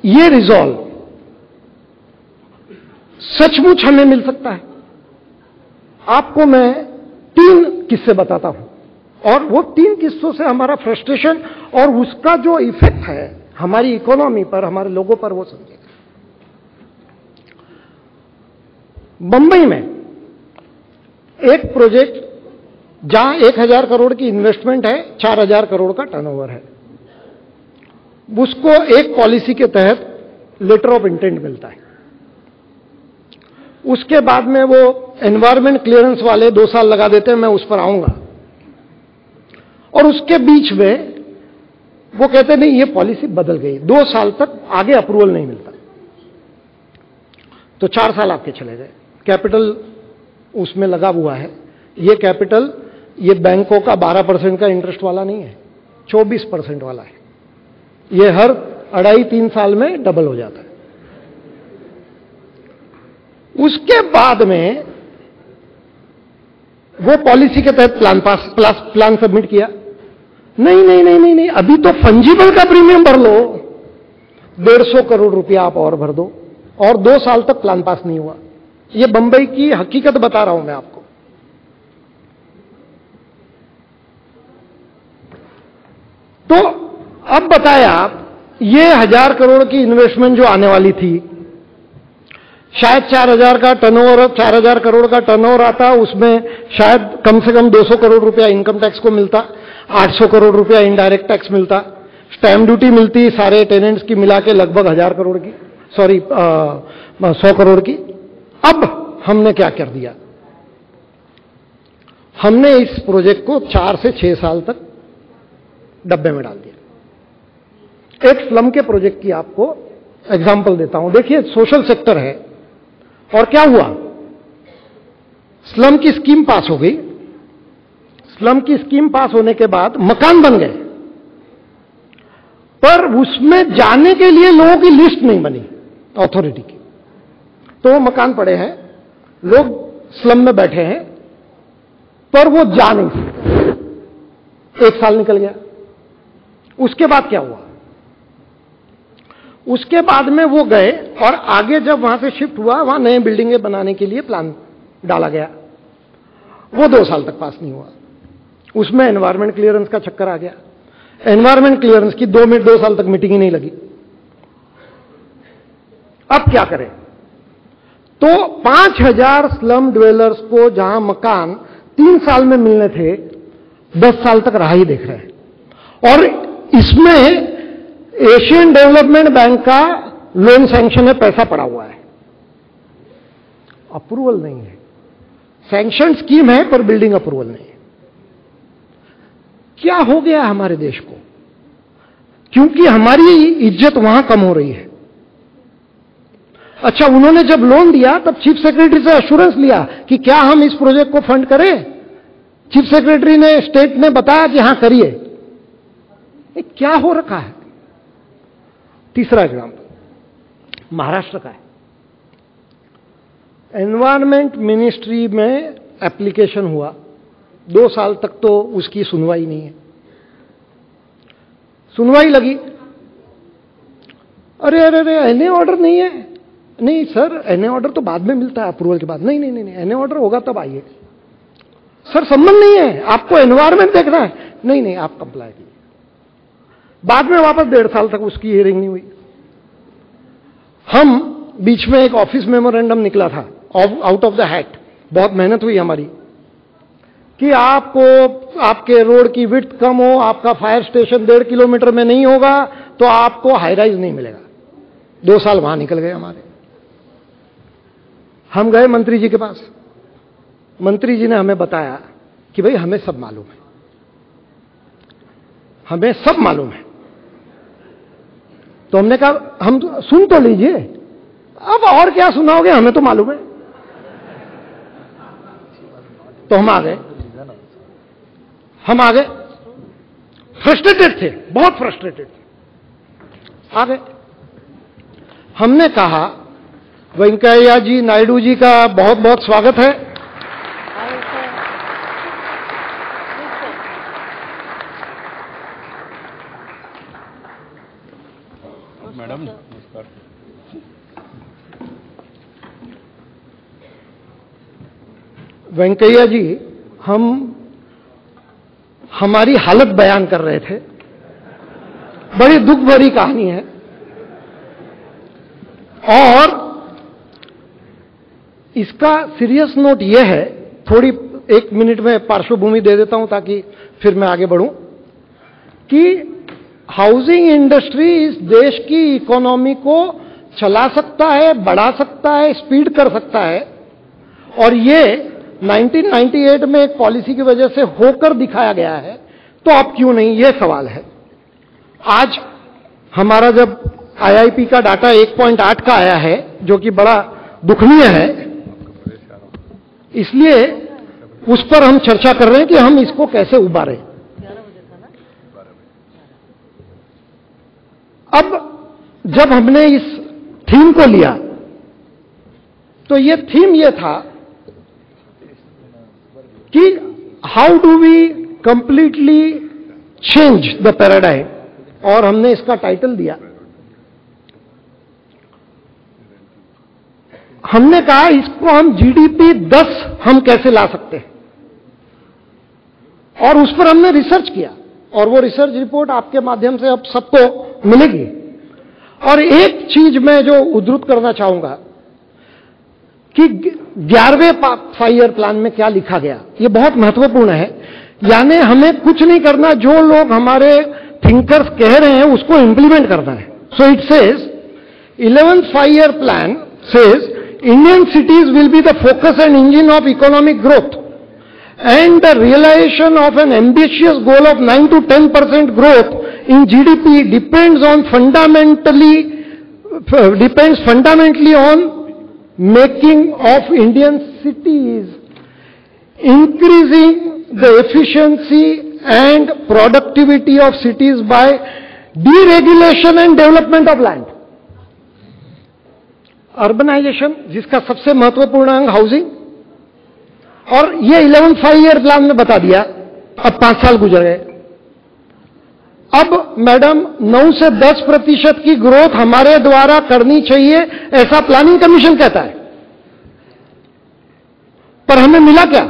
ये रिजॉल्व सचमुच हमें मिल सकता है। आपको मैं 3 किस्से बताता हूं, और वो 3 किस्सों से हमारा फ्रस्ट्रेशन और उसका जो इफेक्ट है हमारी इकोनॉमी पर, हमारे लोगों पर, वो समझेगा। बंबई में एक प्रोजेक्ट जहां 1000 करोड़ की इन्वेस्टमेंट है, 4000 करोड़ का टर्नओवर है, उसको एक पॉलिसी के तहत लेटर ऑफ इंटेंट मिलता है। उसके बाद में वो एनवायरमेंट क्लियरेंस वाले 2 साल लगा देते हैं, मैं उस पर आऊंगा। और उसके बीच में वो कहते नहीं, ये पॉलिसी बदल गई, 2 साल तक आगे अप्रूवल नहीं मिलता। तो 4 साल आपके चले गए, कैपिटल उसमें लगा हुआ है। ये कैपिटल ये बैंकों का 12% का इंटरेस्ट वाला नहीं है, 24% वाला है। ये हर 2.5-3 साल में डबल हो जाता है। उसके बाद में वो पॉलिसी के तहत प्लान सबमिट किया। नहीं नहीं नहीं नहीं नहीं, अभी तो फंजिबल का प्रीमियम भर लो, 150 करोड़ रुपया आप और भर दो, और 2 साल तक प्लान पास नहीं हुआ। ये बंबई की हकीकत बता रहा हूं मैं आपको। तो अब बताया आप, ये 1000 करोड़ की इन्वेस्टमेंट जो आने वाली थी, शायद 4000 का टर्नओवर, 4000 करोड़ का टर्नओवर आता, उसमें शायद कम से कम 200 करोड़ रुपया इनकम टैक्स को मिलता, 800 करोड़ रुपया इनडायरेक्ट टैक्स मिलता, स्टैम्प ड्यूटी मिलती सारे टेनेंट्स की मिला के लगभग 1000 करोड़ की, 100 करोड़ की। अब हमने क्या कर दिया, हमने इस प्रोजेक्ट को 4 से 6 साल तक डब्बे में डाल दिया। एक स्लम के प्रोजेक्ट की आपको एग्जांपल देता हूं। देखिए, सोशल सेक्टर है, और क्या हुआ, स्लम की स्कीम पास हो गई। स्लम की स्कीम पास होने के बाद मकान बन गए, पर उसमें जाने के लिए लोगों की लिस्ट नहीं बनी अथॉरिटी की। तो वो मकान पड़े हैं, लोग स्लम में बैठे हैं, पर वो जा नहीं सकते। 1 साल निकल गया। उसके बाद क्या हुआ, उसके बाद में वो गए और आगे जब वहां से शिफ्ट हुआ, वहां नए बिल्डिंगें बनाने के लिए प्लान डाला गया। वो 2 साल तक पास नहीं हुआ। उसमें एनवायरमेंट क्लियरेंस का चक्कर आ गया। एनवायरमेंट क्लियरेंस की 2 साल तक मीटिंग ही नहीं लगी। अब क्या करें, तो 5000 स्लम ड्वेलर्स को जहां मकान 3 साल में मिलने थे, 10 साल तक राह ही देख रहे हैं। और इसमें एशियन डेवलपमेंट बैंक का लोन सैंक्शन है, पैसा पड़ा हुआ है, अप्रूवल नहीं है। सैंक्शन स्कीम है पर बिल्डिंग अप्रूवल नहीं है। क्या हो गया हमारे देश को, क्योंकि हमारी इज्जत वहां कम हो रही है। अच्छा, उन्होंने जब लोन दिया तब चीफ सेक्रेटरी से एश्योरेंस लिया कि क्या हम इस प्रोजेक्ट को फंड करें। चीफ सेक्रेटरी ने, स्टेट ने बताया कि हां करिए। क्या हो रखा है। तीसरा एग्जाम्पल महाराष्ट्र का है। एनवायरमेंट मिनिस्ट्री में एप्लीकेशन हुआ, 2 साल तक तो उसकी सुनवाई नहीं है। सुनवाई लगी, अरे अरे अरे, एनए ऑर्डर नहीं है। नहीं सर, एनए ऑर्डर तो बाद में मिलता है, अप्रूवल के बाद। नहीं नहीं नहीं, एनए ऑर्डर होगा तब आइए। सर संबंध नहीं है, आपको एनवायरमेंट देखना है। नहीं नहीं, आप कंप्लाई कीजिए। बाद में वापस 1.5 साल तक उसकी हियरिंग नहीं हुई। हम बीच में एक ऑफिस मेमोरेंडम निकला था, आउट ऑफ द हैट, बहुत मेहनत हुई हमारी, कि आपको आपके रोड की विड्थ कम हो, आपका फायर स्टेशन 1.5 किलोमीटर में नहीं होगा तो आपको हाई राइज नहीं मिलेगा। 2 साल वहां निकल गए हमारे। हम गए मंत्री जी के पास। मंत्री जी ने हमें बताया कि भाई हमें सब मालूम है, हमें सब मालूम है। तो हमने कहा हम सुन तो लीजिए, अब और क्या सुनाओगे, हमें तो मालूम है। तो हम आ गए, फ्रस्ट्रेटेड थे, बहुत फ्रस्ट्रेटेड थे। आ गए, हमने कहा वेंकैया जी नायडू जी का बहुत बहुत स्वागत है। मैडम नमस्कार। वेंकैया जी, हम हमारी हालत बयान कर रहे थे। बड़ी दुख भरी कहानी है और इसका सीरियस नोट यह है, थोड़ी 1 मिनट में पार्श्वभूमि दे देता हूं ताकि फिर मैं आगे बढ़ूं, कि हाउसिंग इंडस्ट्री इस देश की इकोनॉमी को चला सकता है, बढ़ा सकता है, स्पीड कर सकता है। और ये 1998 में एक पॉलिसी की वजह से होकर दिखाया गया है, तो अब क्यों नहीं, ये सवाल है। आज हमारा जब आईआईपी का डाटा 1.8 का आया है, जो कि बड़ा दुखनीय है, इसलिए उस पर हम चर्चा कर रहे हैं कि हम इसको कैसे उबारें। अब जब हमने इस थीम को लिया तो ये थीम ये था कि how do we completely change the paradigm, और हमने इसका टाइटल दिया, हमने कहा इसको हम जीडीपी 10 हम कैसे ला सकते हैं, और उस पर हमने रिसर्च किया और वो रिसर्च रिपोर्ट आपके माध्यम से अब सबको मिलेगी। और एक चीज मैं जो उद्धृत करना चाहूंगा कि 11वें 5 ईयर प्लान में क्या लिखा गया, ये बहुत महत्वपूर्ण है। यानी हमें कुछ नहीं करना, जो लोग हमारे थिंकर्स कह रहे हैं उसको इंप्लीमेंट करना है। So it says 11th 5 year plan says Indian cities will be the focus and engine of economic growth, and the realization of an ambitious goal of 9 to 10% growth in GDP depends fundamentally on making of Indian cities, increasing the efficiency and productivity of cities by deregulation and development of land. Urbanisation, जिसका सबसे महत्वपूर्ण अंग housing, और ये 11th 5 year plan में बता दिया। अब 5 साल गुजर गए। अब मैडम 9 से 10% की ग्रोथ हमारे द्वारा करनी चाहिए, ऐसा प्लानिंग कमीशन कहता है। पर हमें मिला क्या?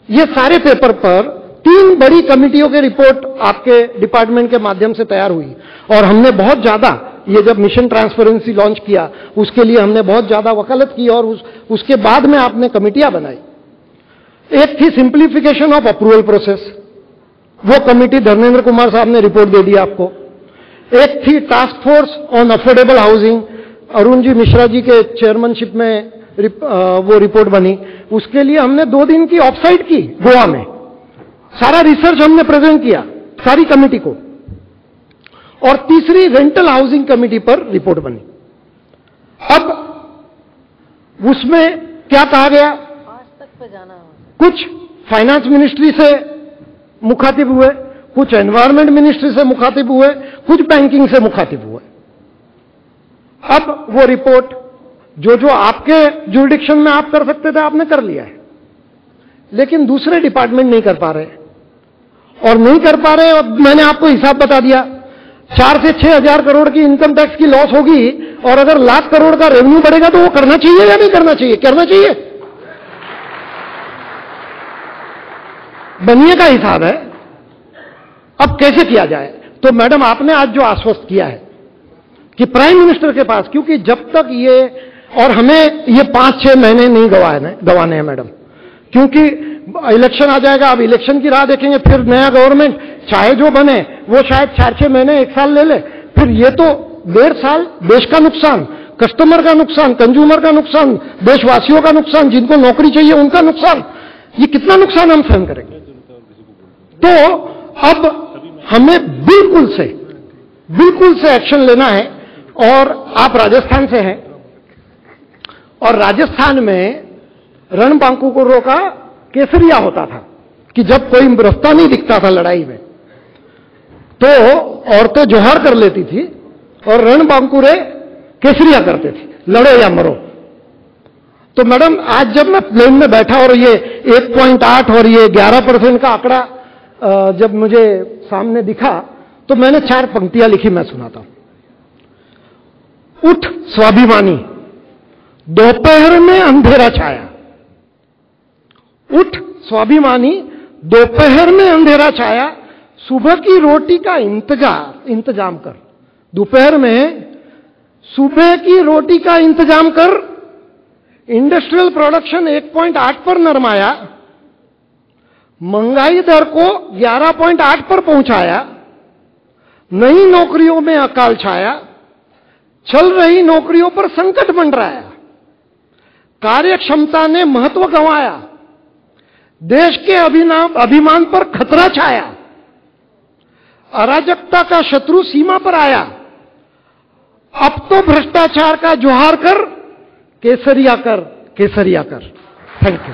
ये सारे पेपर पर 3 बड़ी कमिटियों की रिपोर्ट आपके डिपार्टमेंट के माध्यम से तैयार हुई, और हमने बहुत ज्यादा, ये जब मिशन ट्रांसपेरेंसी लॉन्च किया उसके लिए हमने बहुत ज्यादा वकालत की, और उसके बाद में आपने कमिटियां बनाई। एक थी सिंप्लीफिकेशन ऑफ अप्रूवल प्रोसेस, वो कमिटी धर्मेंद्र कुमार साहब ने रिपोर्ट दे दी आपको। एक थी task force on affordable housing, Arun ji Mishra ji के चेयरमैनशिप में वो रिपोर्ट बनी। उसके लिए हमने 2 दिन की ऑफसाइट की गोवा में, सारा रिसर्च हमने प्रेजेंट किया सारी कमिटी को। और तीसरी रेंटल हाउसिंग कमेटी पर रिपोर्ट बनी। अब उसमें क्या कहा गया, आज तक पे जाना है। कुछ फाइनेंस मिनिस्ट्री से मुखातिब हुए, कुछ एनवायरमेंट मिनिस्ट्री से मुखातिब हुए, कुछ बैंकिंग से मुखातिब हुए। अब वो रिपोर्ट जो आपके जुरिडिक्शन में आप कर सकते थे आपने कर लिया है, लेकिन दूसरे डिपार्टमेंट नहीं कर पा रहे, और नहीं कर पा रहे। और मैंने आपको हिसाब बता दिया, 4 से 6 हजार करोड़ की इनकम टैक्स की लॉस होगी, और अगर लाख करोड़ का रेवेन्यू बढ़ेगा तो वो करना चाहिए या नहीं करना चाहिए? करना चाहिए। बनिए का हिसाब है। अब कैसे किया जाए? तो मैडम आपने आज जो आश्वस्त किया है कि प्राइम मिनिस्टर के पास, क्योंकि जब तक ये, और हमें ये 5-6 महीने नहीं गंवाने हैं मैडम, क्योंकि इलेक्शन आ जाएगा। अब इलेक्शन की राह देखेंगे, फिर नया गवर्नमेंट चाहे जो बने वो शायद 4-6 महीने 1 साल ले ले, फिर ये तो 1.5 साल देश का नुकसान, कस्टमर का नुकसान, कंज्यूमर का नुकसान, देशवासियों का नुकसान, जिनको नौकरी चाहिए उनका नुकसान, ये कितना नुकसान हम सहन करेंगे? तो अब हमें बिल्कुल से एक्शन लेना है। और आप राजस्थान से हैं, और राजस्थान में रणबांकुरों का केसरिया होता था कि जब कोई रास्ता नहीं दिखता था लड़ाई में तो औरतें जोहार कर लेती थी और रणबांकुरे केसरिया करते थे, लड़ो या मरो। तो मैडम आज जब मैं प्लेन में बैठा और ये 1.8 और ये 11% का आंकड़ा जब मुझे सामने दिखा, तो मैंने 4 पंक्तियां लिखी, मैं सुनाता हूं। उठ स्वाभिमानी, दोपहर में अंधेरा छाया। उठ स्वाभिमानी, दोपहर में अंधेरा छाया, सुबह की रोटी का इंतजाम कर। दोपहर में सुबह की रोटी का इंतजाम कर। इंडस्ट्रियल प्रोडक्शन 1.8 पर नरमाया, महंगाई दर को 11.8 पर पहुंचाया, नई नौकरियों में अकाल छाया, चल रही नौकरियों पर संकट मंडराया, कार्य क्षमता ने महत्व गंवाया, देश के अभिमान पर खतरा छाया, अराजकता का शत्रु सीमा पर आया, अब तो भ्रष्टाचार का जोहार कर, केसरिया कर, केसरिया कर। Thank you.